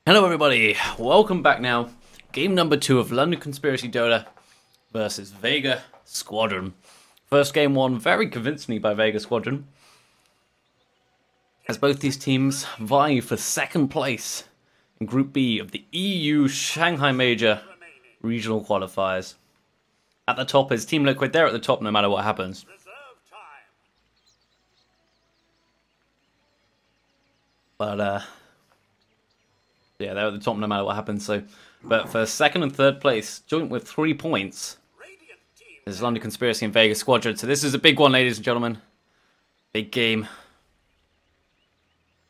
Hello everybody, welcome back now. Game number 2 of London Conspiracy Dota versus Vega Squadron. First game won very convincingly by Vega Squadron, as both these teams vie for second place in Group B of the EU Shanghai Major Regional Qualifiers. At the top is Team Liquid. They're at the top no matter what happens. But yeah, they're at the top no matter what happens. But for second and third place, joint with 3 points, is London Conspiracy and Vega Squadron. So this is a big one, ladies and gentlemen. Big game.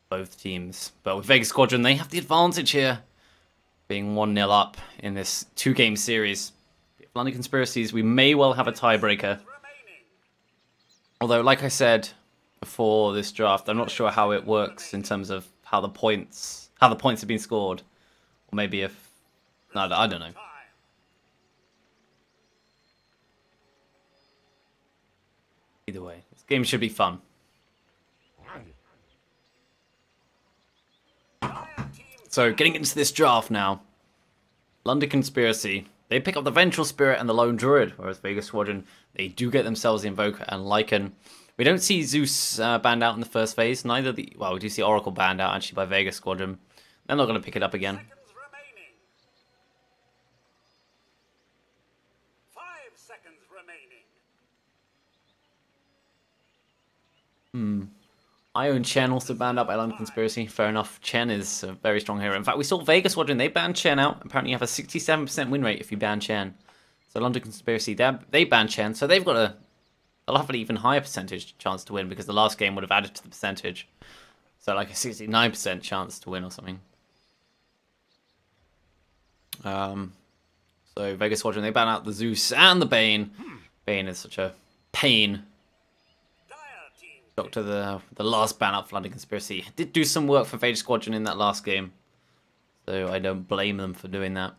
Both teams. But with Vega Squadron, they have the advantage here, being 1-0 up in this 2-game series. If London Conspiracies, we may well have a tiebreaker. Although, like I said before this draft, I'm not sure how it works in terms of how the points have been scored, or maybe if no, I don't know. Either way, this game should be fun. So, getting into this draft now. London Conspiracy, they pick up the Vengeful Spirit and the Lone Druid, whereas Vega Squadron, they do get themselves the Invoker and Lycan. We don't see Zeus banned out in the first phase. Neither well, we do see Oracle banned out actually by Vega Squadron. They're not going to pick it up again. 5 seconds remaining. Ion Chen also banned out by London Conspiracy. Fair enough. Chen is a very strong hero. In fact, we saw Vega Squadron, they banned Chen out. Apparently you have a 67% win rate if you ban Chen. So London Conspiracy, they banned Chen. So they'll have an even higher percentage chance to win, because the last game would have added to the percentage. So like a 69% chance to win or something. So Vega Squadron, they ban out the Zeus and the Bane. Bane is such a pain. Doctor, the last ban out for London Conspiracy, did do some work for Vega Squadron in that last game, so I don't blame them for doing that.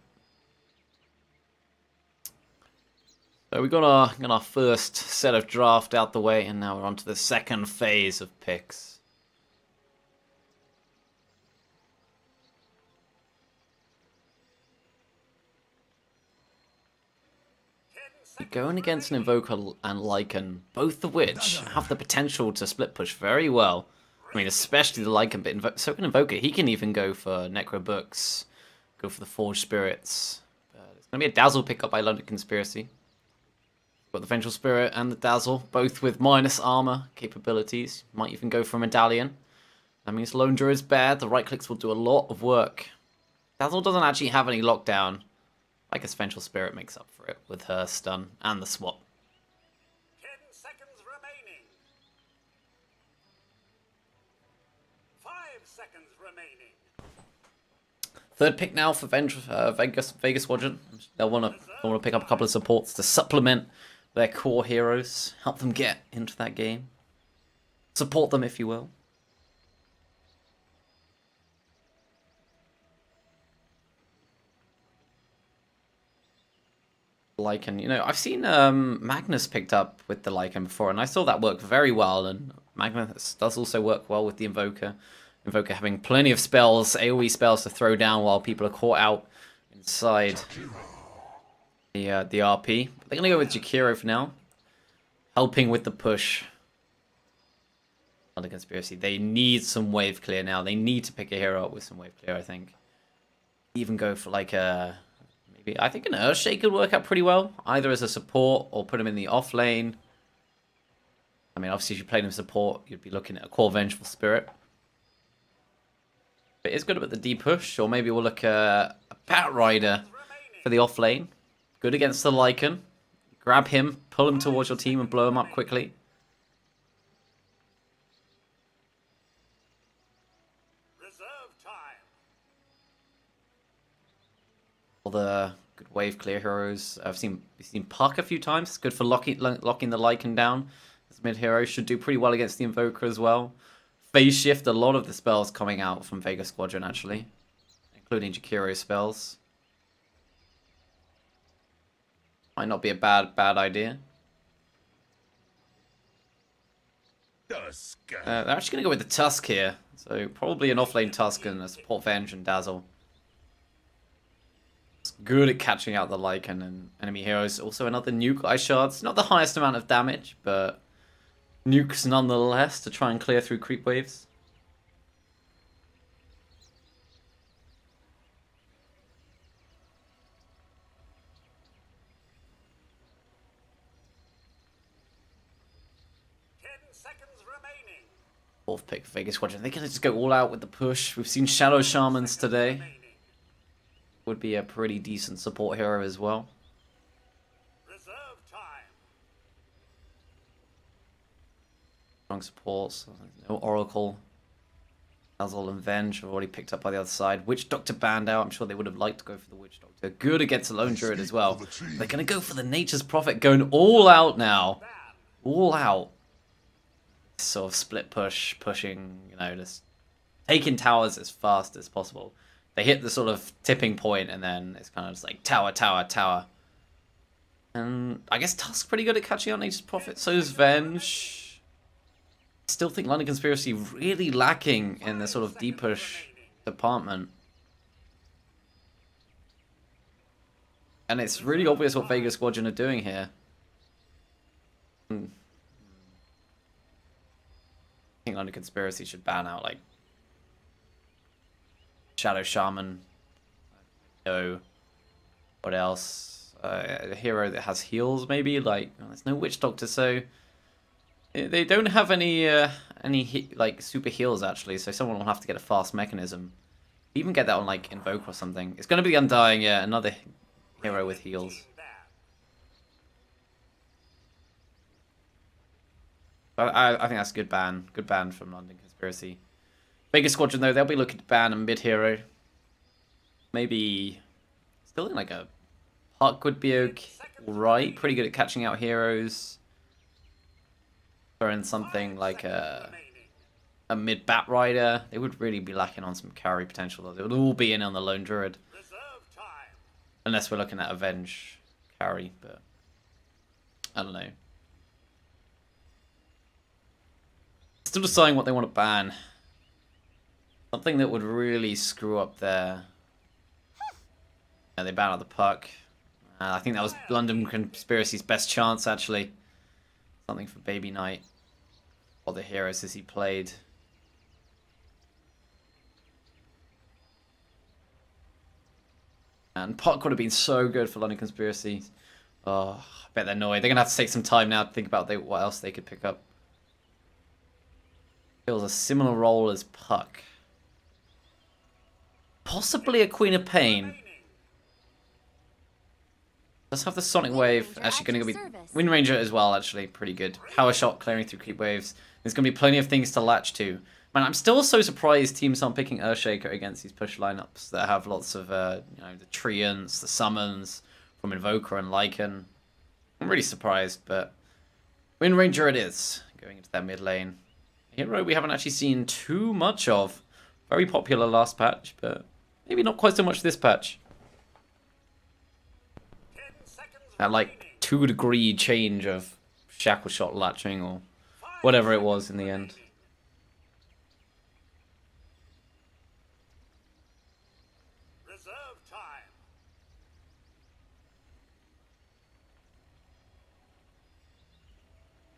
So we got our first set of draft out the way, and now we're on to the second phase of picks. We're going against an Invoker and Lycan, both of which have the potential to split push very well. I mean, especially the Lycan bit. So can Invoker, he can even go for Necro Books, go for the Forged Spirits. It's going to be a Dazzle pickup by London Conspiracy. Got the Vengeful Spirit and the Dazzle, both with minus armor capabilities. Might even go for a Medallion. That means Lone Druid is bad. The right clicks will do a lot of work. Dazzle doesn't actually have any lockdown. I guess Vengeful Spirit makes up for it with her stun and the swap. 10 seconds remaining. 5 seconds remaining. Third pick now for Vega Squadron. They'll want to pick up a couple of supports to supplement their core heroes, help them get into that game, support them if you will. Lycan, you know, I've seen Magnus picked up with the Lycan before, and I saw that work very well, and Magnus does also work well with the Invoker. Invoker having plenty of spells, AoE spells to throw down while people are caught out inside the RP. But they're going to go with Jakiro for now, helping with the push. Under Conspiracy, they need some wave clear now. They need to pick a hero up with some wave clear, I think. Even go for like a... I think an Earthshake could work out pretty well, either as a support or put him in the off lane. I mean, obviously, if you played him support, you'd be looking at a core Vengeful Spirit. But it's good about the D push, or maybe we'll look at a Bat Rider for the off lane. Good against the Lycan. Grab him, pull him towards your team, and blow him up quickly. All the good wave clear heroes. We've seen Puck a few times. It's good for locking the Lycan down. This mid hero should do pretty well against the Invoker as well. Phase shift, a lot of the spells coming out from Vega Squadron actually, including Jakiro spells. Might not be a bad idea. They're actually going to go with the Tusk here. So probably an offlane Tusk and a support Venge and Dazzle. It's good at catching out the Lycan and enemy heroes. Also another nuke ice shards. Not the highest amount of damage, but nukes nonetheless to try and clear through creep waves. Fourth pick for Vega Squadron. They're going to just go all out with the push. We've seen Shadow Shamans today. Would be a pretty decent support hero as well. Strong supports. No Oracle. Dazzle and Venge have already picked up by the other side. Witch Doctor banned out. I'm sure they would have liked to go for the Witch Doctor. Good against the Lone Druid as well. They're going to go for the Nature's Prophet. Going all out now. All out. Sort of split pushing, you know, just taking towers as fast as possible. They hit the sort of tipping point and then it's kind of just like tower, tower, tower. And I guess Tusk's pretty good at catching out Nature's Prophet. So is Venge. I still think London Conspiracy really lacking in the sort of deep push department. And it's really obvious what Vega Squadron are doing here. I think London Conspiracy should ban out like Shadow Shaman. No, what else? A hero that has heals, maybe. Like, well, there's no Witch Doctor, so they don't have any like super heals actually. So someone will have to get a fast mechanism. Even get that on like Invoke or something. It's going to be Undying, yeah, another hero with heals. I think that's a good ban. Good ban from London Conspiracy. Vega Squadron, though, they'll be looking to ban a mid-hero. Maybe still in like a Puck would be alright. Pretty good at catching out heroes. Or in something like a mid-Bat Rider. They would really be lacking on some carry potential, though. They would all be in on the Lone Druid. Unless we're looking at Avenge carry, but I don't know. Still deciding what they want to ban. Something that would really screw up their... Yeah, they ban out the Puck. I think that was London Conspiracy's best chance, actually. Something for Baby Knight. Or the heroes as he played. And Puck would have been so good for London Conspiracy. Oh, I bet they're annoyed. They're going to have to take some time now to think about what else they could pick up. Fills a similar role as Puck. Possibly a Queen of Pain. Let's have the Sonic Wave. Actually going to be Wind Ranger as well, actually. Pretty good. Power Shot clearing through creep waves. There's going to be plenty of things to latch to. Man, I'm still so surprised teams aren't picking Earthshaker against these push lineups that have lots of, you know, the Treants, the Summons from Invoker and Lycan. I'm really surprised, but Wind Ranger it is. Going into that mid lane. Hero we haven't actually seen too much of. Very popular last patch, but maybe not quite so much this patch. That like 2-degree change of Shackle Shot latching or whatever it was in the end.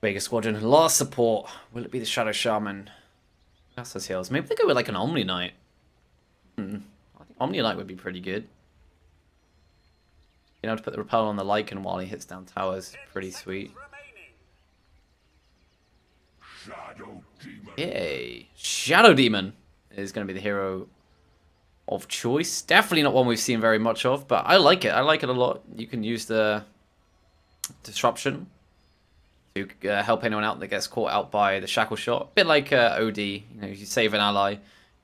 Vega Squadron, last support. Will it be the Shadow Shaman? That's his heals. Maybe they go with like an Omni Knight. I think Omni Knight would be pretty good. You know, to put the repel on the Lycan while he hits down towers. Pretty sweet. Yay. Shadow Demon is going to be the hero of choice. Definitely not one we've seen very much of, but I like it. I like it a lot. You can use the Disruption to help anyone out that gets caught out by the Shackle Shot. A bit like OD, you know, if you save an ally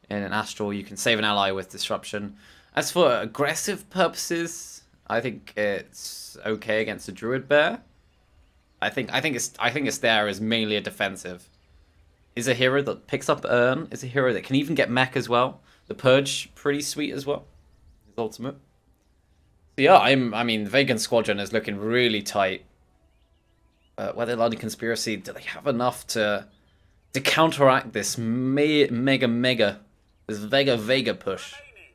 in an Astral, you can save an ally with Disruption. As for aggressive purposes, I think it's okay against a Druid Bear. I think it's there as mainly a defensive. Is a hero that picks up Urn, is a hero that can even get mech as well. The Purge, pretty sweet as well. His ultimate. So yeah, I mean, the Vegan Squadron is looking really tight. Whether London Conspiracy, do they have enough to to counteract this this Vega push. Remaining.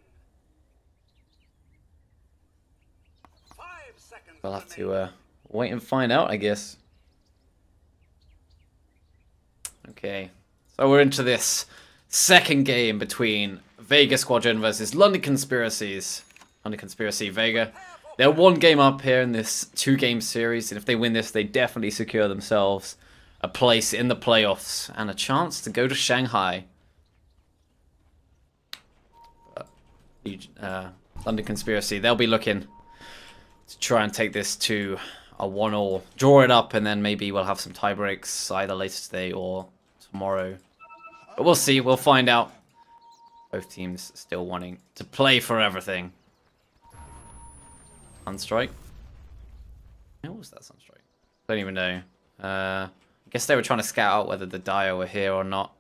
5 seconds We'll have remaining. to wait and find out, I guess. Okay, so we're into this second game between Vega Squadron versus London Conspiracies. London Conspiracy Vega. They're one game up here in this 2-game series, and if they win this, they definitely secure themselves a place in the playoffs and a chance to go to Shanghai. London Conspiracy, they'll be looking to try and take this to a 1-1, draw it up, and then maybe we'll have some tie breaks either later today or tomorrow. But we'll see, we'll find out. Both teams still wanting to play for everything. Sunstrike. What was that Sunstrike? Don't even know. I guess they were trying to scout out whether the Dire were here or not.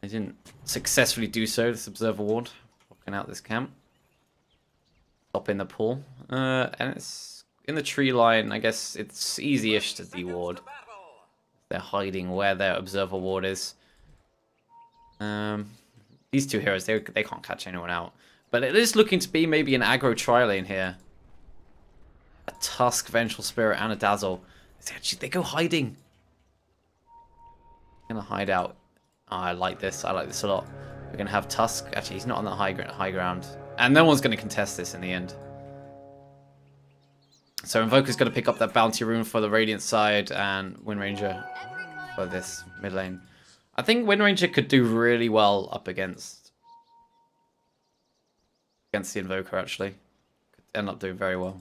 They didn't successfully do so. This Observer Ward blocking out this camp. Stop in the pool. And it's in the tree line. I guess it's easy-ish to de-ward. To battle. They're hiding where their Observer Ward is. These two heroes, they can't catch anyone out. But it is looking to be maybe an aggro tri-lane here. A Tusk, Vengeful Spirit, and a Dazzle. They go hiding. Gonna hide out. Oh, I like this. I like this a lot. We're gonna have Tusk. Actually, he's not on the high ground, and no one's gonna contest this in the end. So Invoker's gonna pick up that bounty rune for the Radiant side, and Wind Ranger for this mid lane. I think Wind Ranger could do really well up against the Invoker. Actually, could end up doing very well.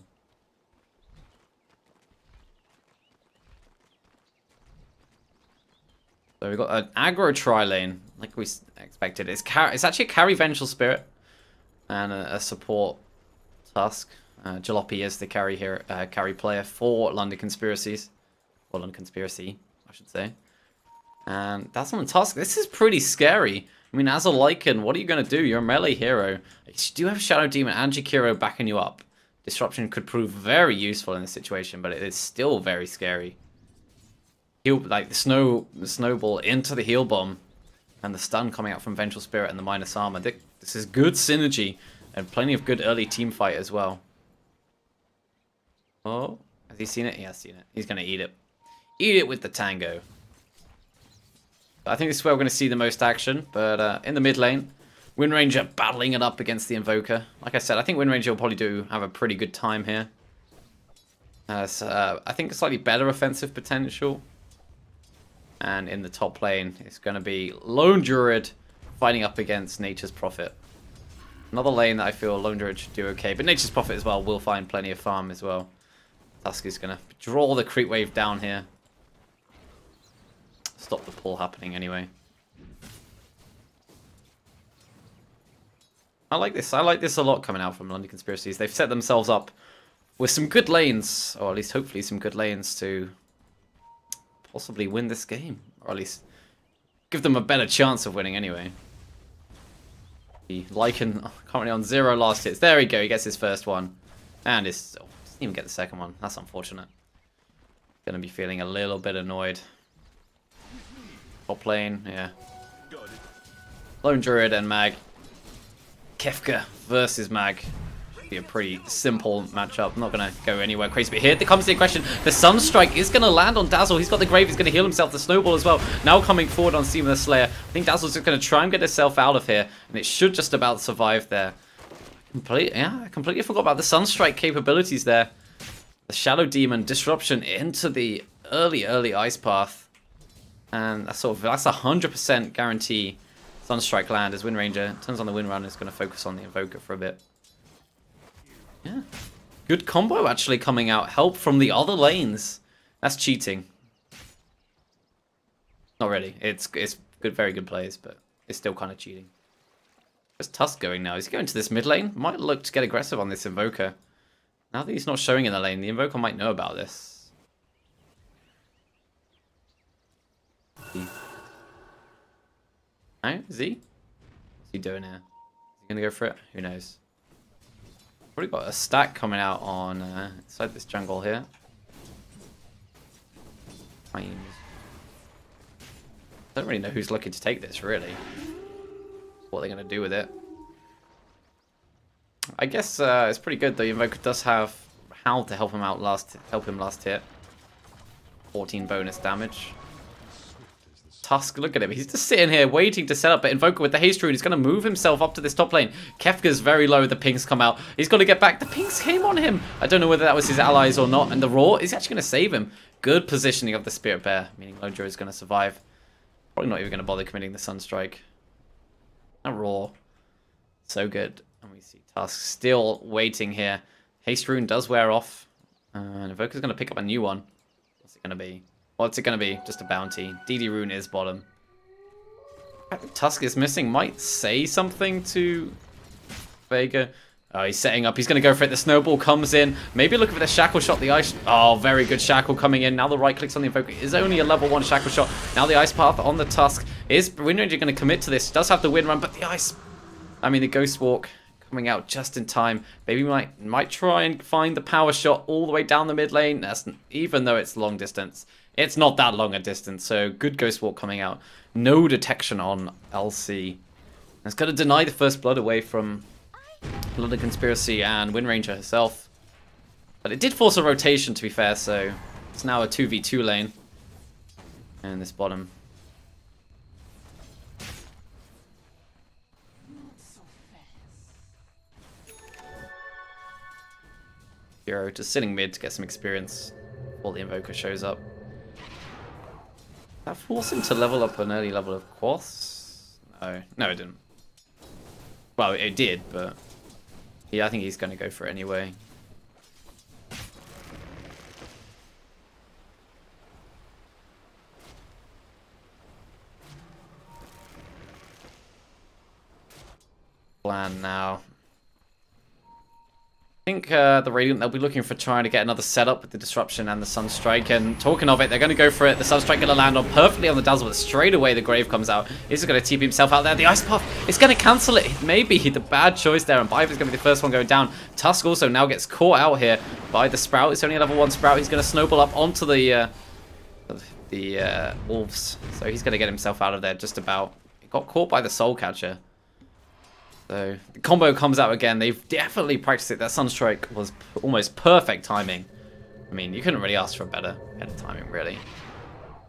So we've got an aggro tri-lane, like we expected. It's actually a carry Vengeful Spirit and a support Tusk. Jalopy is the carry player for London Conspiracies. Or London Conspiracy, I should say. And that's on Tusk. This is pretty scary. I mean, as a Lycan, what are you going to do? You're a melee hero. You do have Shadow Demon and Jakiro backing you up. Disruption could prove very useful in this situation, but it is still very scary. Like the snowball into the heal bomb, and the stun coming out from Vengeful Spirit and the minus armor. This is good synergy and plenty of good early team fight as well. Oh, has he seen it? He has seen it. He's gonna eat it. Eat it with the tango. I think this is where we're gonna see the most action. But in the mid lane, Wind Ranger battling it up against the Invoker. Like I said, I think Wind Ranger will probably have a pretty good time here. I think a slightly better offensive potential. And in the top lane, it's going to be Lone Druid fighting up against Nature's Prophet. Another lane that I feel Lone Druid should do okay. But Nature's Prophet as well will find plenty of farm as well. Tusk is going to draw the creep wave down here. Stop the pull happening anyway. I like this. I like this a lot coming out from London Conspiracies. They've set themselves up with some good lanes. Or at least hopefully some good lanes to possibly win this game, or at least give them a better chance of winning anyway. The Lycan currently on 0 last hits. There we go, he gets his first one. And doesn't even get the second one. That's unfortunate. Gonna be feeling a little bit annoyed. Top lane, yeah. Lone Druid and Mag. Kefka versus Mag. Be a pretty simple matchup. Not going to go anywhere crazy. But here comes the aggression. The Sunstrike is going to land on Dazzle. He's got the Grave. He's going to heal himself. The Snowball as well. Now coming forward on Seaman the Slayer. I think Dazzle's just going to try and get himself out of here. And it should just about survive there. I completely forgot about the Sunstrike capabilities there. The Shadow Demon disruption into the early Ice Path. And that's 100% guarantee Sunstrike land as Wind Ranger turns on the Wind Runner. Is going to focus on the Invoker for a bit. Yeah, good combo actually coming out. Help from the other lanes. That's cheating. Not really. It's good, very good plays, but it's still kind of cheating. Where's Tusk going now? Is he going to this mid lane? Might look to get aggressive on this Invoker. Now that he's not showing in the lane, the Invoker might know about this. No, is he? What's he doing here? Is he gonna go for it? Who knows? Probably got a stack coming out on inside this jungle here. Don't really know who's looking to take this, really. What they're going to do with it. I guess it's pretty good, though. Invoker does have Howl to help him out last hit. 14 bonus damage. Tusk, look at him. He's just sitting here waiting to set up. But Invoker with the haste rune is going to move himself up to this top lane. Kefka's very low. The pinks come out. He's got to get back. The pinks came on him. I don't know whether that was his allies or not. And the Raw is actually going to save him. Good positioning of the Spirit Bear, meaning Lojo is going to survive. Probably not even going to bother committing the Sunstrike. That Raw. So good. And we see Tusk still waiting here. Haste rune does wear off. And Invoker's going to pick up a new one. What's it going to be? What's it going to be? Just a bounty. DD rune is bottom. Tusk is missing. Might say something to Vega. Oh, he's setting up. He's going to go for it. The snowball comes in. Maybe look for the shackle shot. The ice. Oh, very good shackle coming in. Now the right clicks on the Invoker. Is only a level 1 shackle shot. Now the ice path on the Tusk. Is Wind Ranger going to commit to this? Does have the wind run, but the ice. I mean, the Ghost Walk coming out just in time. Maybe might try and find the power shot all the way down the mid lane. That's, even though it's long distance. It's not that long a distance, so good Ghost Walk coming out. No detection on LC. It's going to deny the first blood away from Blood and Conspiracy and Wind Ranger herself. But it did force a rotation, to be fair, so it's now a 2v2 lane. And this bottom. Hero just sitting mid to get some experience before the Invoker shows up. That forced him to level up an early level of Quaths? No, it didn't. Well, it did, but yeah, I think he's going to go for it anyway. Plan now. I think the Radiant, they'll be looking for trying to get another setup with the Disruption and the Sunstrike. And talking of it, they're going to go for it. The Sunstrike going to land on perfectly on the Dazzle, but straight away the Grave comes out. He's going to TP himself out there. The Ice Path is going to cancel it. Maybe the bad choice there, and Bive is going to be the first one going down. Tusk also now gets caught out here by the Sprout. It's only a level 1 Sprout. He's going to snowball up onto the Wolves. So he's going to get himself out of there just about. He got caught by the Soul Catcher. So the combo comes out again. They've definitely practiced it. That Sunstrike was almost perfect timing. I mean, you couldn't really ask for better timing, really.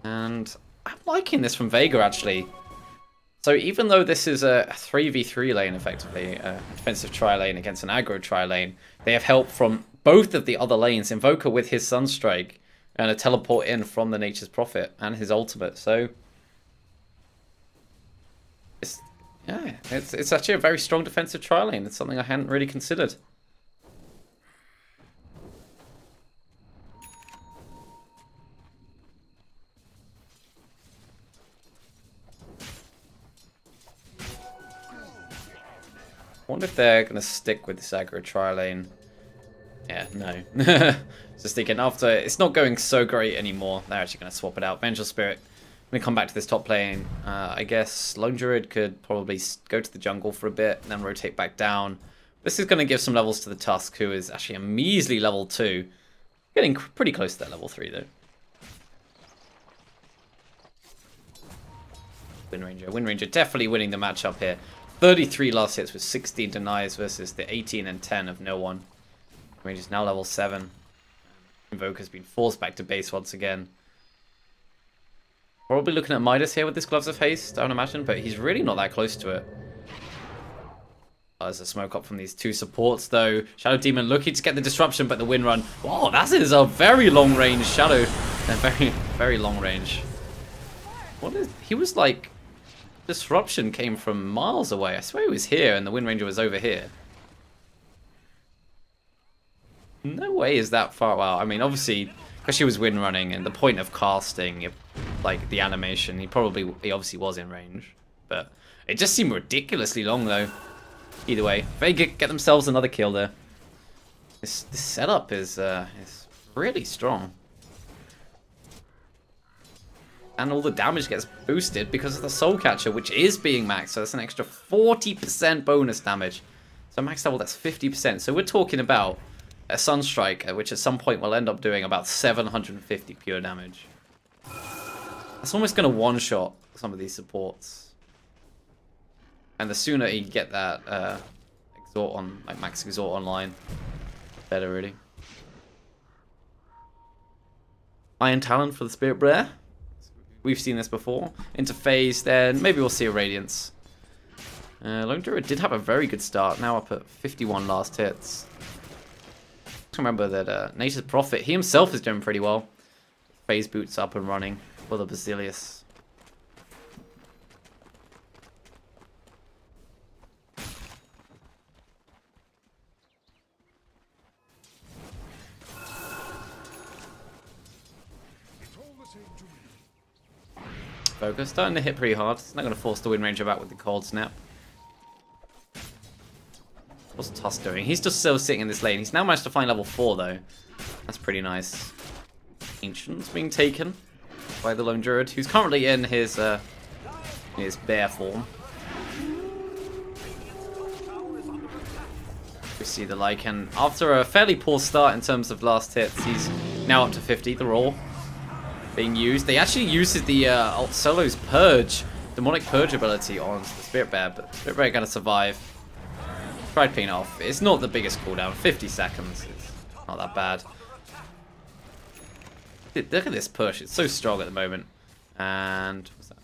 And I'm liking this from Vega, actually. So even though this is a 3v3 lane, effectively, a defensive tri-lane against an aggro tri-lane, they have help from both of the other lanes. Invoker with his Sunstrike and a teleport in from the Nature's Prophet and his ultimate. So yeah, it's actually a very strong defensive tri-lane. It's something I hadn't really considered. I wonder if they're going to stick with this aggro tri-lane. Yeah, no. Just thinking after, it's not going so great anymore. They're actually going to swap it out. Vengeful Spirit. I'm going to come back to this top lane. I guess Lone Druid could probably go to the jungle for a bit and then rotate back down. This is going to give some levels to the Tusk, who is actually a measly level 2. Getting pretty close to that level 3, though. Wind Ranger. Wind Ranger definitely winning the matchup here. 33 last hits with 16 denies versus the 18 and 10 of no one. Wind Ranger's now level 7. Invoker's been forced back to base once again. Probably looking at Midas here with this Gloves of Haste, I would imagine, but he's really not that close to it. Oh, there's a smoke up from these two supports, though. Shadow Demon looking to get the disruption, but the wind run. Oh, that is a very long range Shadow. A very, very long range. What is... He was like... Disruption came from miles away. I swear he was here and the Wind Ranger was over here. No way is that far. Well, I mean, obviously... Because she was wind running, and the point of casting, like the animation, he obviously was in range. But it just seemed ridiculously long, though. Either way, Vega get themselves another kill there. This setup is really strong. And all the damage gets boosted because of the Soul Catcher, which is being maxed. So that's an extra 40% bonus damage. So max level, that's 50%. So we're talking about a Sunstrike, which at some point will end up doing about 750 pure damage. That's almost going to one-shot some of these supports. And the sooner he can get that exhort on, like max exhort online, better really. Iron Talon for the Spirit Bear. We've seen this before. Into phase, then maybe we'll see a Radiance. Lone Druid did have a very good start, now up at 51 last hits. Remember that Nature's Prophet, he himself is doing pretty well. Phase boots up and running for the Basilius. Focus, starting to hit pretty hard. It's not going to force the Wind Ranger back with the Cold Snap. What's Tusk doing? He's just still sitting in this lane. He's now managed to find level 4 though. That's pretty nice. Ancient's being taken by the Lone Druid, who's currently in his bear form. We see the Lycan. After a fairly poor start in terms of last hits, he's now up to 50. The Raw being used. They actually used the Alt Solo's Purge, Demonic Purge ability on the Spirit Bear, but Spirit Bear gonna survive. Tried picking off. It's not the biggest cooldown. 50 seconds. It's not that bad. Look at this push. It's so strong at the moment. And what's that?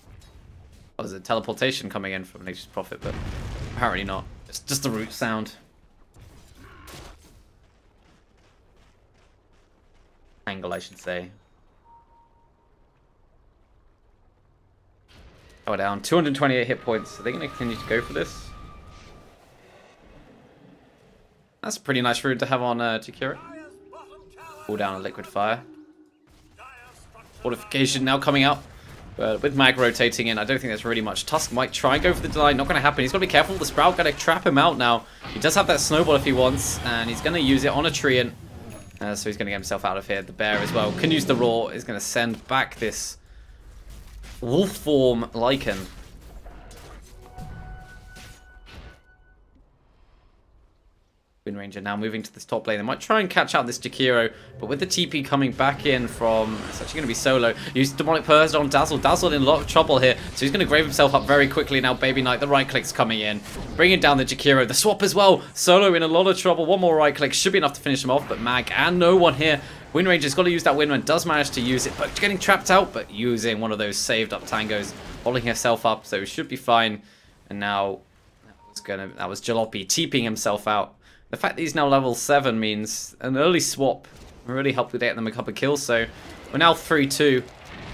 Oh, there's a teleportation coming in from Nature's Prophet, but apparently not. It's just the root sound. Angle, I should say. Oh, down. 228 hit points. Are they going to continue to go for this? That's a pretty nice rune to have on Jakiro. Pull down a Liquid Fire. Fortification now coming up. But with Mag rotating in, I don't think there's really much. Tusk might try and go for the deny. Not going to happen. He's got to be careful. The Sprout going to trap him out now. He does have that Snowball if he wants. And he's going to use it on a Treant. So he's going to get himself out of here. The Bear as well. Can use the Raw. Is going to send back this Wolf form Lycan. Wind Ranger now moving to this top lane. They might try and catch out this Jakiro, but with the TP coming back in from... It's actually going to be solo. Use Demonic Purge on Dazzle. Dazzle in a lot of trouble here, so he's going to grave himself up very quickly now. Baby Knight, the right click's coming in. Bringing down the Jakiro. The swap as well. Solo in a lot of trouble. One more right click should be enough to finish him off, but Mag and no one here. Wind Ranger's got to use that Windman. Does manage to use it, but getting trapped out, but using one of those saved up tangos. Holding herself up, so he should be fine. And now that was Jalopy TPing himself out. The fact that he's now level 7 means an early swap really helped with getting them a couple of kills, so we're now 3-2.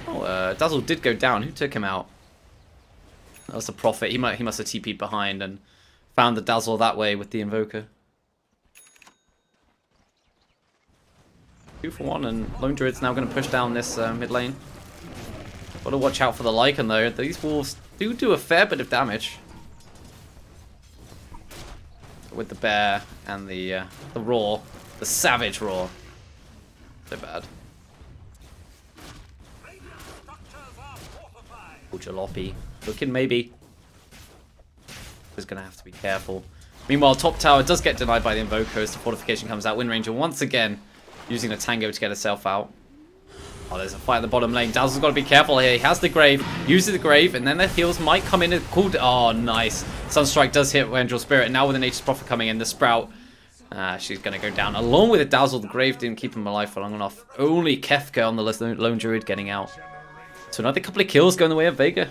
Oh, Dazzle did go down. Who took him out? That was the Prophet. He must have TP'd behind and found the Dazzle that way with the Invoker. 2 for 1, and Lone Druid's now going to push down this mid lane. Got to watch out for the Lycan though. These wolves do a fair bit of damage. With the Bear and the Raw, the Savage Raw. So bad. Oh, Jalopy. Looking maybe. He's going to have to be careful. Meanwhile, top tower does get denied by the Invoker as the fortification comes out. Wind Ranger once again using a Tango to get herself out. Oh, there's a fight in the bottom lane. Dazzle's got to be careful here. He has the Grave, uses the Grave, and then the heals might come in and cool. Oh, nice. Sunstrike does hit Angel Spirit, and now with the Nature's Prophet coming in, the Sprout, she's going to go down. Along with the Dazzle, the Grave didn't keep him alive for long enough. Only Kefka on the Lone Druid getting out. So another couple of kills going the way of Vega.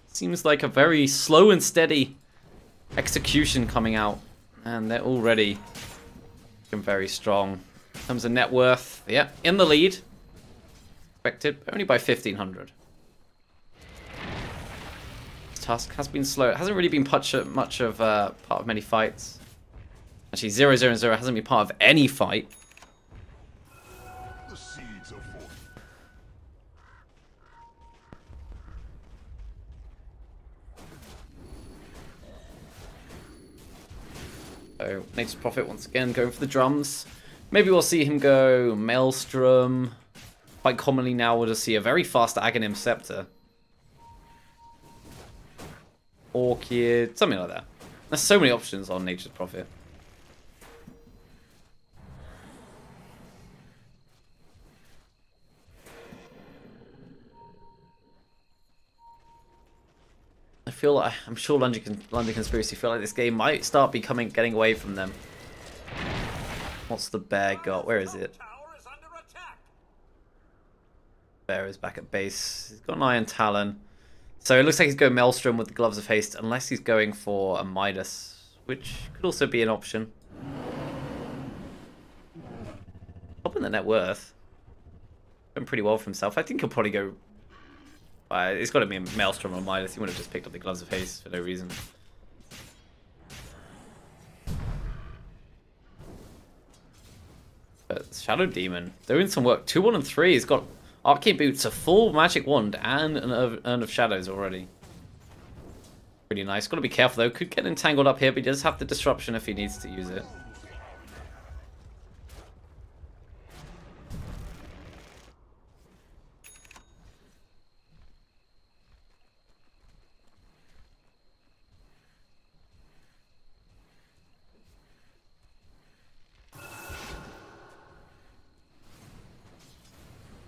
Seems like a very slow and steady execution coming out. And they're already looking very strong. In terms of net worth, yeah, in the lead. Expected, only by 1,500. Tusk has been slow. It hasn't really been much of part of many fights. Actually, 0-0-0 hasn't been part of any fight. The seeds of force. So, Nature's Prophet once again going for the drums. Maybe we'll see him go Maelstrom. Quite commonly now we'll just see a very fast Aghanim Scepter. Orchid, something like that. There's so many options on Nature's Prophet. feel like I'm sure London Conspiracy feel like this game might start getting away from them. What's the bear got? Where is it? Bear is back at base. He's got an Iron Talon. So it looks like he's going Maelstrom with the Gloves of Haste, unless he's going for a Midas, which could also be an option. Top in the net worth. Done pretty well for himself. I think he'll probably go... it's got to be a Maelstrom or a Midas. He would have just picked up the Gloves of Haste for no reason. But Shadow Demon doing some work. 2, 1, and 3. He's got Arcane Boots, a full Magic Wand, and an Urn of Shadows already. Pretty nice. Got to be careful though. Could get entangled up here, but he does have the disruption if he needs to use it.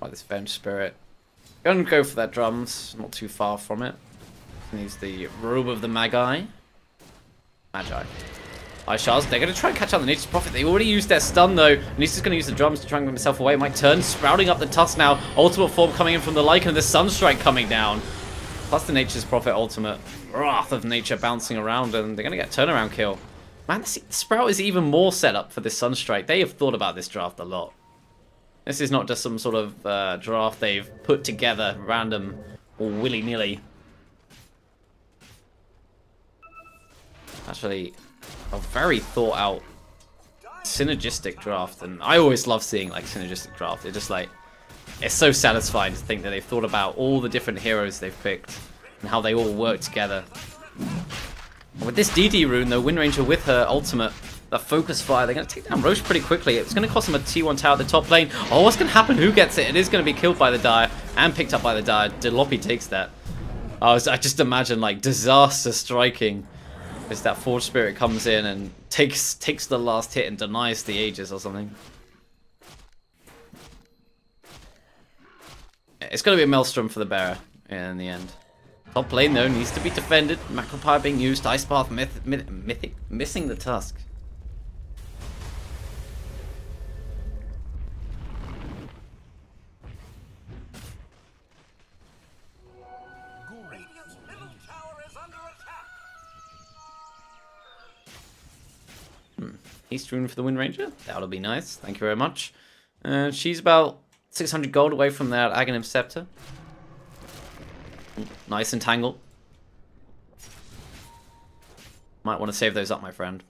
Like this Venge Spirit. Gonna go for that drums, not too far from it. Needs the Robe of the Magi. Ice Shards, they're gonna try and catch out the Nature's Prophet. They already used their stun though, and he's just gonna use the drums to try and get himself away. Might turn, sprouting up the Tusk now. Ultimate form coming in from the Lycan, and the Sunstrike coming down. Plus the Nature's Prophet ultimate. Wrath of Nature bouncing around, and they're gonna get turnaround kill. Man, the Sprout is even more set up for this Sunstrike. They have thought about this draft a lot. This is not just some sort of draft they've put together, random or willy-nilly. Actually, a very thought-out, synergistic draft, and I always love seeing like synergistic draft. It's just like, it's so satisfying to think that they've thought about all the different heroes they've picked and how they all work together. With this DD rune, though, Wind Ranger with her ultimate, the focus fire, they're going to take down Roche pretty quickly. It's going to cost them a T1 tower at the top lane. Oh, what's going to happen? Who gets it? It is going to be killed by the Dire and picked up by the Dire. Jalopy takes that. I just imagine like disaster striking as that Forge Spirit comes in and takes the last hit and denies the Aegis or something. It's going to be a Maelstrom for the bearer in the end. Top lane though needs to be defended. Macropyre being used. Ice Path Mythic missing the Tusk. East rune for the Wind Ranger. That'll be nice. Thank you very much. She's about 600 gold away from that Aghanim Scepter. Nice and tangled. Might want to save those up, my friend.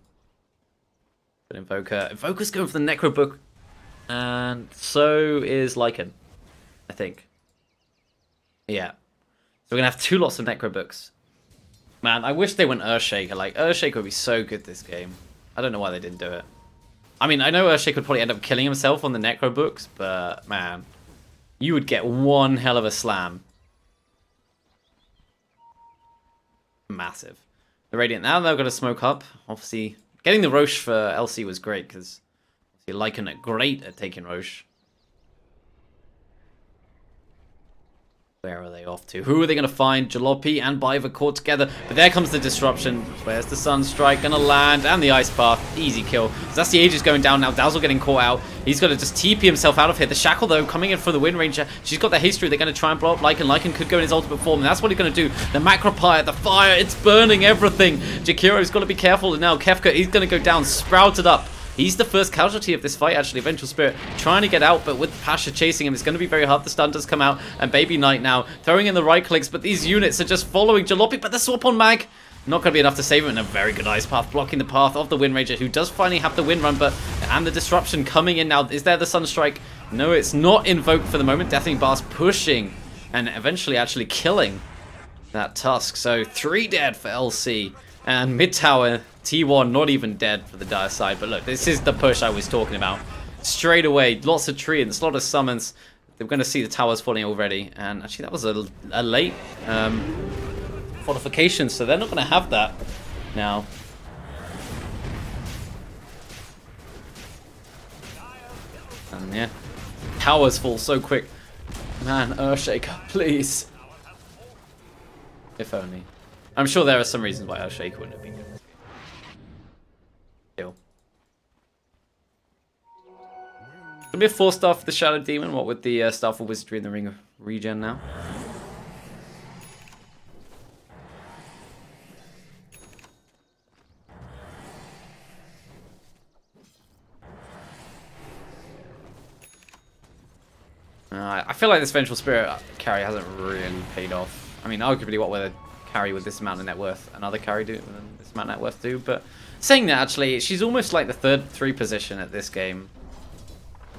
But Invoker's going for the Necro Book. And so is Lycan, I think. Yeah. So we're going to have 2 lots of Necro Books. Man, I wish they went Earthshaker. Like, Earthshaker would be so good this game. I don't know why they didn't do it. I mean, I know Earthshaker would probably end up killing himself on the Necro Books, but man, you would get one hell of a slam. Massive. The Radiant now, they're going to smoke up. Obviously, getting the Roche for LC was great, because Lycan are great at taking Roche. Where are they off to? Who are they going to find? Jalopy and Biva caught together. But there comes the disruption. Where's the Sunstrike? Going to land. And the Ice Path. Easy kill. So that's the Aegis going down now. Dazzle getting caught out. He's got to just TP himself out of here. The Shackle, though, coming in for the Wind Ranger. She's got the history. They're going to try and blow up Lycan. Lycan could go in his ultimate form. And that's what he's going to do. The Macropyre, the fire. It's burning everything. Jakiro's got to be careful. And now Kefka, he's going to go down. Sprouted up. He's the first casualty of this fight, actually. Vengeful Spirit trying to get out, but with Pasha chasing him, it's going to be very hard. The stun does come out, and Baby Knight now throwing in the right clicks, but these units are just following Jalopy, but the swap on Mag, not going to be enough to save him, and a very good Ice Path blocking the path of the Wind Ranger, who does finally have the Wind Run, and the disruption coming in now. Is there the Sunstrike? No, it's not invoked for the moment. Deathwing Blast pushing, and eventually actually killing that Tusk. So 3 dead for LC, and mid tower T1 not even dead for the Dire side. But look, this is the push I was talking about. Straight away, lots of treants, a lot of summons. They're going to see the towers falling already. And actually, that was a late fortification, so they're not going to have that now. And yeah, towers fall so quick. Man, Earthshaker, please. If only. I'm sure there are some reasons why Earthshaker wouldn't have been good. Still. It'll be a 4-star for the Shadow Demon, what with the Starfall Wizardry and the Ring of Regen now. I feel like this Vengeful Spirit carry hasn't really paid off. I mean, arguably, what would a carry with this amount of net worth another carry do? This amount of net worth do? But saying that, actually, she's almost like the third 3 position at this game.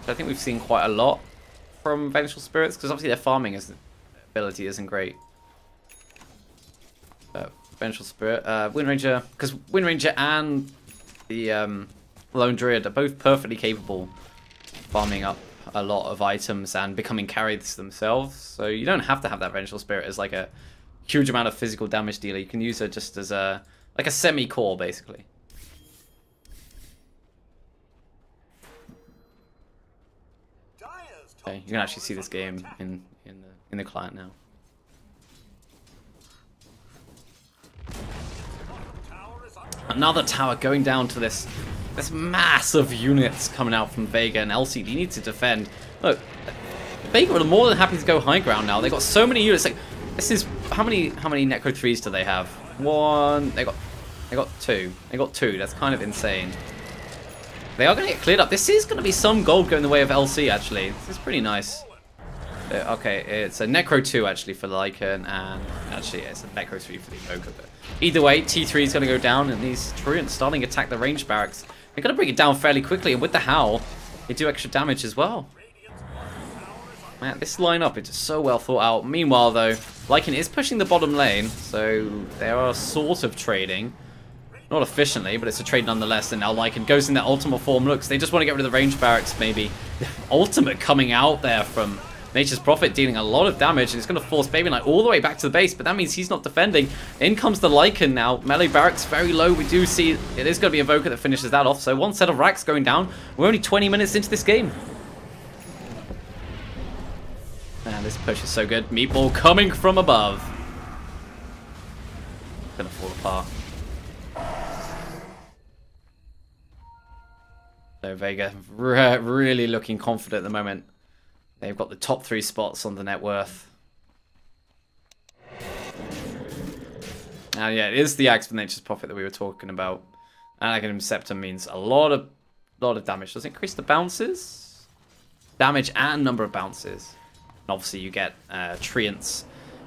So I think we've seen quite a lot from Vengeful Spirits, because obviously their farming ability isn't great. Vengeful Spirit, Wind Ranger, because Wind Ranger and the Lone Druid are both perfectly capable of farming up a lot of items and becoming carries themselves, so you don't have to have that Vengeful Spirit as like a huge amount of physical damage dealer. You can use her just as a like a semi-core, basically. Okay, you can actually see this game in the client now. Another tower going down to this mass of units coming out from Vega and LCD need to defend. Look, Vega are more than happy to go high ground now. They got so many units. Like, this is how many Necro 3s do they have? One. They got 2. They got 2. That's kind of insane. They are going to get cleared up. This is going to be some gold going the way of LC, actually. This is pretty nice. Okay, it's a Necro 2, actually, for Lycan, and actually, yeah, it's a Necro 3 for the Evoker. But either way, T3 is going to go down, and these Treants starting to attack the range barracks. They're going to bring it down fairly quickly, and with the Howl, they do extra damage as well. Man, this lineup is just so well thought out. Meanwhile, though, Lycan is pushing the bottom lane, so they are sort of trading. Not efficiently, but it's a trade nonetheless. And now Lycan goes in their ultimate form. Looks, they just want to get rid of the range barracks, maybe. Ultimate coming out there from Nature's Prophet, dealing a lot of damage. And it's going to force Baby Knight all the way back to the base, but that means he's not defending. In comes the Lycan now. Melee barracks very low. We do see it is going to be Evoker that finishes that off. So one set of racks going down. We're only 20 minutes into this game. Man, this push is so good. Meatball coming from above. Gonna fall apart. So Vega really looking confident at the moment. They've got the top 3 spots on the net worth. And yeah, it is the Axe for Nature's Prophet that we were talking about. And Scepter means a lot of damage. Does it increase the bounces? Damage and number of bounces. And obviously you get Treants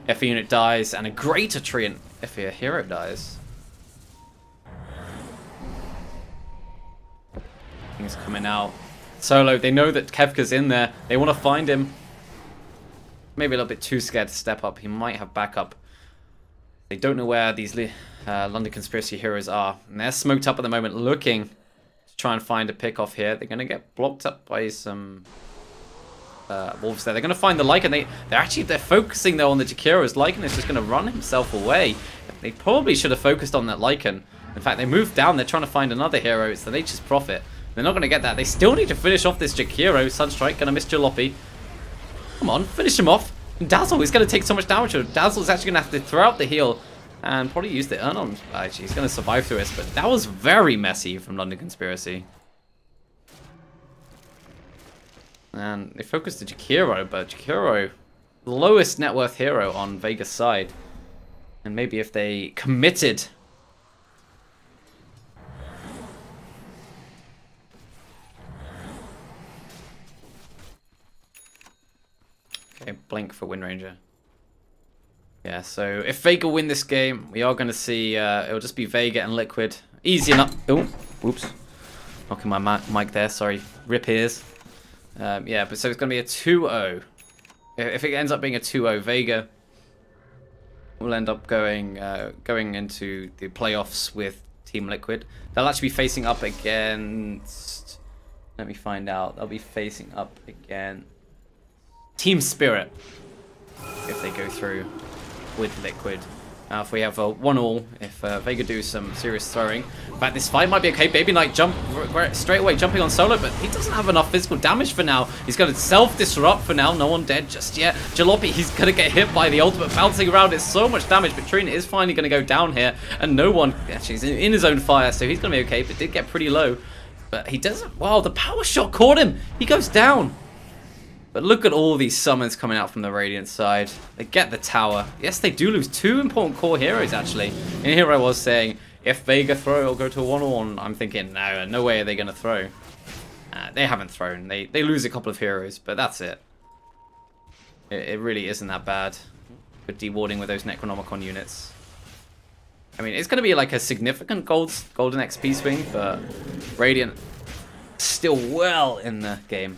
if a unit dies, and a greater Treant if a hero dies. He's coming out. Solo, they know that Kefka's in there. They want to find him. Maybe a little bit too scared to step up. He might have backup. They don't know where these London Conspiracy heroes are. And they're smoked up at the moment, looking to try and find a pick off here. They're going to get blocked up by some wolves there. They're going to find the Lycan. They're focusing though on the Jakiros. Lycan is just going to run himself away. They probably should have focused on that Lycan. In fact, they moved down. They're trying to find another hero. It's the Nature's Prophet. They're not going to get that. They still need to finish off this Jakiro. Sunstrike going to miss Jalopy. Come on, finish him off. And Dazzle is going to take so much damage. Dazzle is actually going to have to throw out the heal and probably use the Urn on. Actually, he's going to survive through this, but that was very messy from London Conspiracy. And they focused the Jakiro, but Jakiro, the lowest net worth hero on Vega's side. And maybe if they committed... Okay, blink for Wind Ranger. Yeah, so if Vega win this game, we are going to see, it'll just be Vega and Liquid. Easy enough. Oh, whoops. Knocking my mic there, sorry. Rip ears. Yeah, but so it's going to be a 2-0. If it ends up being a 2-0, Vega will end up going into the playoffs with Team Liquid. They'll actually be facing up against... Let me find out. They'll be facing up against Team Spirit if they go through with Liquid. If we have a 1-all, if Vega do some serious throwing. In fact, this fight might be okay. Baby Knight straight away jumping on Solo, but he doesn't have enough physical damage for now. He's going to self-disrupt for now. No one dead just yet. Jalopy, he's going to get hit by the ultimate bouncing around. It's so much damage, but Trina is finally going to go down here, and no one, actually, he's in his own fire, so he's going to be okay, but did get pretty low. But he doesn't, wow, the power shot caught him. He goes down. But look at all these summons coming out from the Radiant side. They get the tower. Yes, they do lose 2 important core heroes, actually. And here I was saying, if Vega throw or go to a 1-on-1, I'm thinking, no way are they going to throw. They haven't thrown. They lose a couple of heroes, but that's it. It really isn't that bad. Good dewarding with those Necronomicon units. I mean, it's going to be like a significant golden XP swing, but Radiant still well in the game.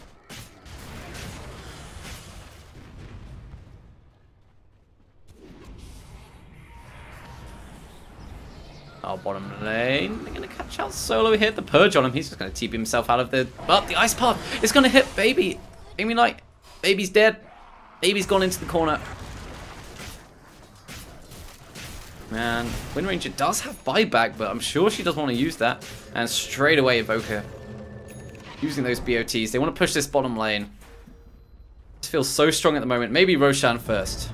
Oh, bottom lane. They're going to catch out Solo here. The Purge on him. He's just going to TP himself out of the... But the Ice Path is going to hit Baby. Baby Knight. Baby's dead. Baby's gone into the corner. Man, Wind Ranger does have buyback, but I'm sure she doesn't want to use that. And straight away, Evoker using those BOTs. They want to push this bottom lane. This feels so strong at the moment. Maybe Roshan first.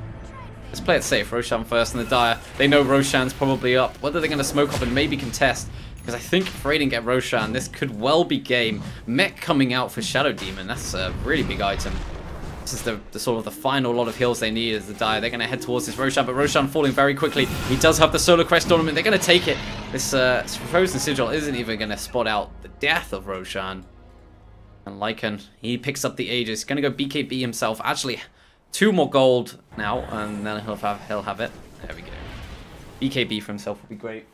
Let's play it safe. Roshan first in the Dire. They know Roshan's probably up. Whether they're going to smoke up and maybe contest. Because I think if Raiden get Roshan, this could well be game. Mech coming out for Shadow Demon. That's a really big item. This is the sort of the final lot of heals they need as the Dire. They're going to head towards this Roshan, but Roshan falling very quickly. He does have the Solar Crest Ornament. They're going to take it. This Frozen Sigil isn't even going to spot out the death of Roshan. And Lycan, he picks up the Aegis. Going to go BKB himself. Actually, 2 more gold now, and then he'll have it. There we go. BKB for himself would be great.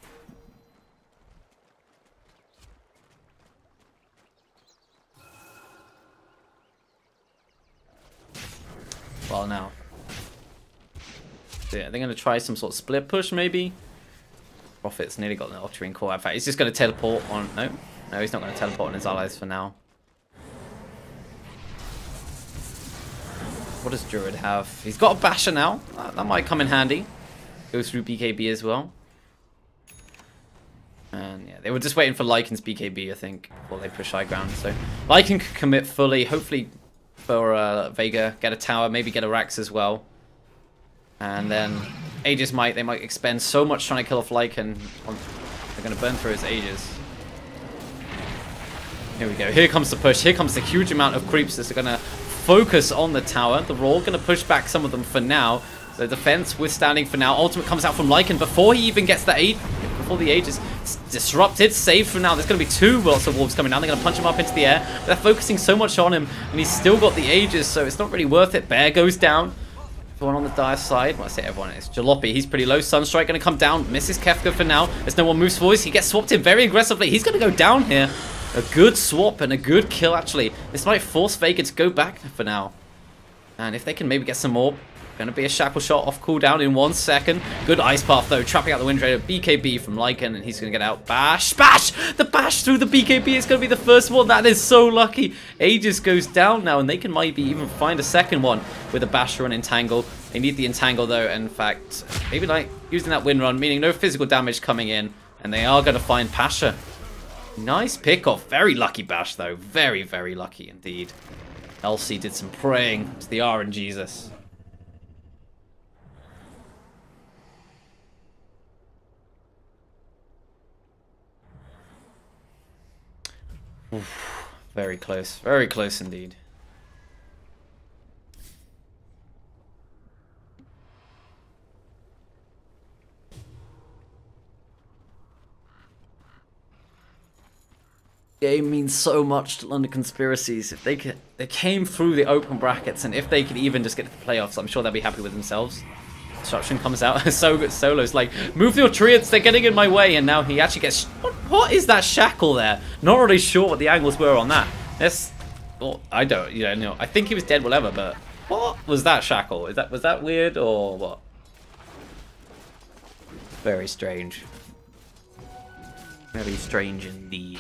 Well, now. So yeah, they're going to try some sort of split push, maybe. Prophet's nearly got an Ultramarine core. In fact, he's just going to teleport on... No, he's not going to teleport on his allies for now. What does Druid have? He's got a Basher now. That might come in handy. Goes through BKB as well. And yeah, they were just waiting for Lycan's BKB, I think, before they push high ground. So Lycan could commit fully. Hopefully for Vega, get a tower, maybe get a Rax as well. And then Aegis they might expend so much trying to kill off Lycan. They're going to burn through his Aegis. Here we go. Here comes the push. Here comes the huge amount of creeps that are going to focus on the tower. The Raw going to push back some of them for now. The defense withstanding for now. Ultimate comes out from Lycan before he even gets the aid. Before the Aegis disrupted. Saved for now. There's going to be 2 lots of wolves coming down. They're going to punch him up into the air. But they're focusing so much on him. And he's still got the Aegis, so it's not really worth it. Bear goes down. Everyone on the Dire side. Well, I say everyone. It's Jalopy. He's pretty low. Sunstrike going to come down. Misses Kefka for now. As no one moves forward. He gets swapped in very aggressively. He's going to go down here. A good swap and a good kill, actually. This might force Vega to go back for now. And if they can maybe get some more, going to be a Shackle Shot off cooldown in 1 second. Good Ice Path, though, trapping out the Wind Raider. BKB from Lycan, and he's going to get out. Bash! Bash! The bash through the BKB is going to be the first one. That is so lucky. Aegis goes down now, and they can maybe even find a second one with a bash or an entangle. They need the entangle, though. In fact, maybe like using that Wind Run, meaning no physical damage coming in, and they are going to find Pasha. Nice pick off. Very lucky bash, though. Very, very lucky indeed. Elsie did some praying to the RNGesus. Oof, very close. Very close indeed. Game means so much to London Conspiracies. If they came through the open brackets, and if they could even just get to the playoffs, I'm sure they'll be happy with themselves. Disruption comes out. So good. Solo's like, move your treants, they're getting in my way, and now he actually gets. What is that shackle there? Not really sure what the angles were on that. That's. Well, I don't. You know. I think he was dead, whatever. But what was that shackle? Was that weird or what? Very strange. Very strange indeed.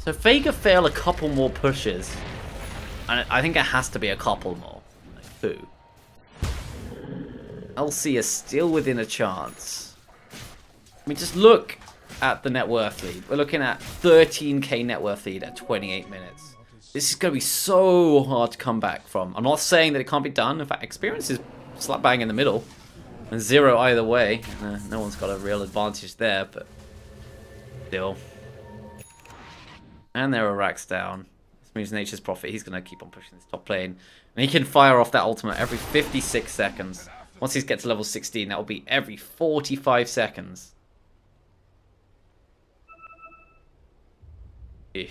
So Vega fail a couple more pushes. And I think it has to be a couple more. Like 2. LC is still within a chance. I mean, just look at the net worth lead. We're looking at 13k net worth lead at 28 minutes. This is going to be so hard to come back from. I'm not saying that it can't be done. In fact, experience is slap bang in the middle. And 0 either way. No one's got a real advantage there, but still. And there are racks down. This means Nature's Prophet. He's going to keep on pushing this top lane. And he can fire off that ultimate every 56 seconds. Once he gets to level 16, that will be every 45 seconds. Ish.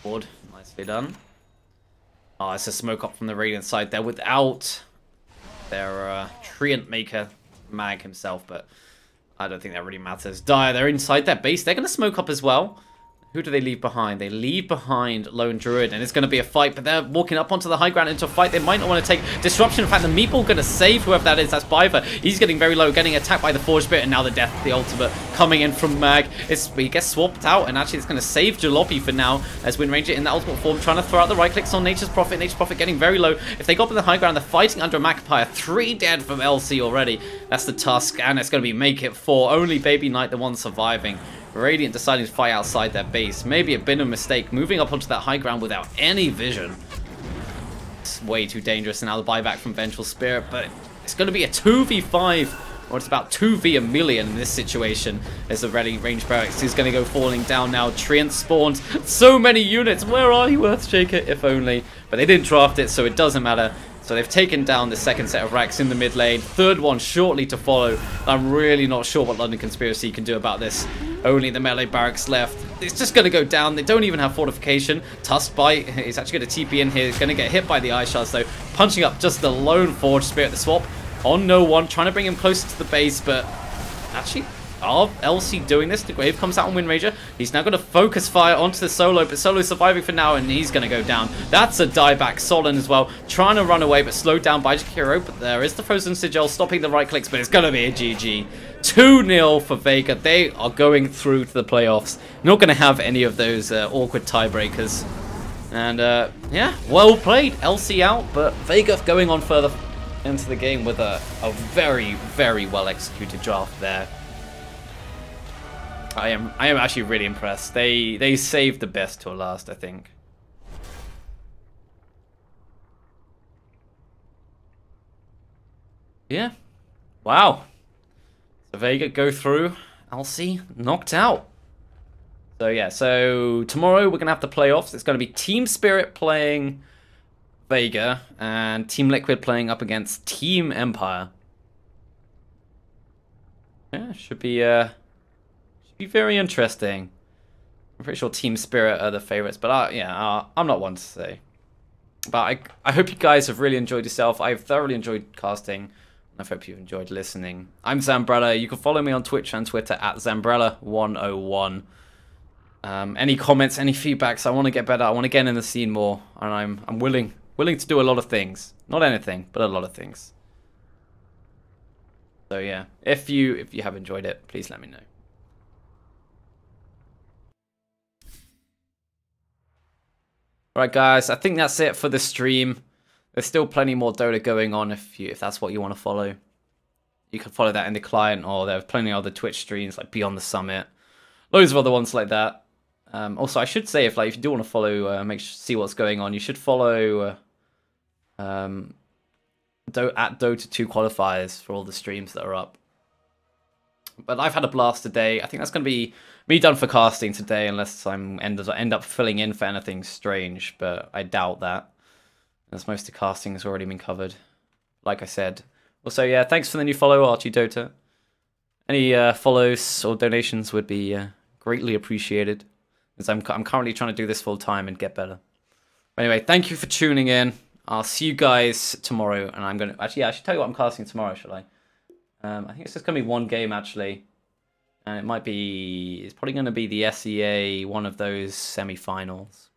Board. Nicely done. Oh, it's a smoke up from the Radiant side there without their Treant Maker Mag himself, but I don't think that really matters. Dire, they're inside their base. They're going to smoke up as well. Who do they leave behind? They leave behind Lone Druid, and it's going to be a fight, but they're walking up onto the high ground into a fight. They might not want to take disruption. In fact, the Meatball going to save whoever that is. That's Biver. He's getting very low, getting attacked by the Forge Spirit, and now the death of the ultimate coming in from Mag. He gets swapped out, and actually it's going to save Jalopy for now, as Wind Ranger in the ultimate form, trying to throw out the right clicks on Nature's Prophet. Nature's Prophet getting very low. If they go up on the high ground, they're fighting under a Magpie. 3 dead from LC already. That's the Tusk, and it's going to be make it 4. Only Baby Knight, the one surviving. Radiant deciding to fight outside their base. Maybe a bit of a mistake. Moving up onto that high ground without any vision. It's way too dangerous. And now the buyback from Vengeful Spirit. But it's going to be a 2v5. Or it's about 2v a million in this situation. As the range barracks is going to go falling down now. Treant spawned so many units. Where are you, Earthshaker? If only. But they didn't draft it, so it doesn't matter. So they've taken down the second set of racks in the mid lane. Third one shortly to follow. I'm really not sure what London Conspiracy can do about this. Only the melee barracks left. It's just going to go down. They don't even have fortification. Tusk Bite is actually going to TP in here. He's going to get hit by the Ice Shards though. Punching up just the lone Forge Spirit. The swap on no one. Trying to bring him closer to the base, but actually... Are LC doing this? The Grave comes out on Wind Ranger. He's now going to focus fire onto the Solo, but Solo's surviving for now, and he's going to go down. That's a dieback. Solon as well, trying to run away, but slowed down by Jakiro. But there is the Frozen Sigil stopping the right clicks, but it's going to be a GG. 2-0 for Vega. They are going through to the playoffs. Not going to have any of those awkward tiebreakers. And yeah, well played. LC out, but Vega going on further into the game with a very, very well executed draft there. I am actually really impressed. They saved the best till last, I think. Yeah. Wow. So Vega go through. LC knocked out. So yeah, so tomorrow we're going to have the playoffs. It's going to be Team Spirit playing Vega and Team Liquid playing up against Team Empire. Yeah, should be very interesting. I'm pretty sure Team Spirit are the favorites, but yeah, I'm not one to say. But I hope you guys have really enjoyed yourself. I've thoroughly enjoyed casting, and I hope you've enjoyed listening. I'm Zambrella. You can follow me on Twitch and Twitter at Zambrella101. Any comments, any feedbacks? I want to get better. I want to get in the scene more, and I'm willing to do a lot of things. Not anything, but a lot of things. So yeah, if you have enjoyed it, please let me know. Alright guys, I think that's it for the stream. There's still plenty more Dota going on if that's what you want to follow. You can follow that in the client, or there are plenty of other Twitch streams like Beyond the Summit. Loads of other ones like that. Also, I should say, if you do want to follow, see what's going on, you should follow at Dota 2 Qualifiers for all the streams that are up. But I've had a blast today. I think that's going to be me done for casting today, unless I end up filling in for anything strange, but I doubt that, as most of the casting has already been covered, like I said. Also, yeah, thanks for the new follow, Archie Dota. Any follows or donations would be greatly appreciated, as I'm currently trying to do this full time and get better. Anyway, thank you for tuning in. I'll see you guys tomorrow, and I should tell you what I'm casting tomorrow, shall I? I think it's just going to be one game, actually. And it might be... It's probably going to be the SEA, one of those semi-finals.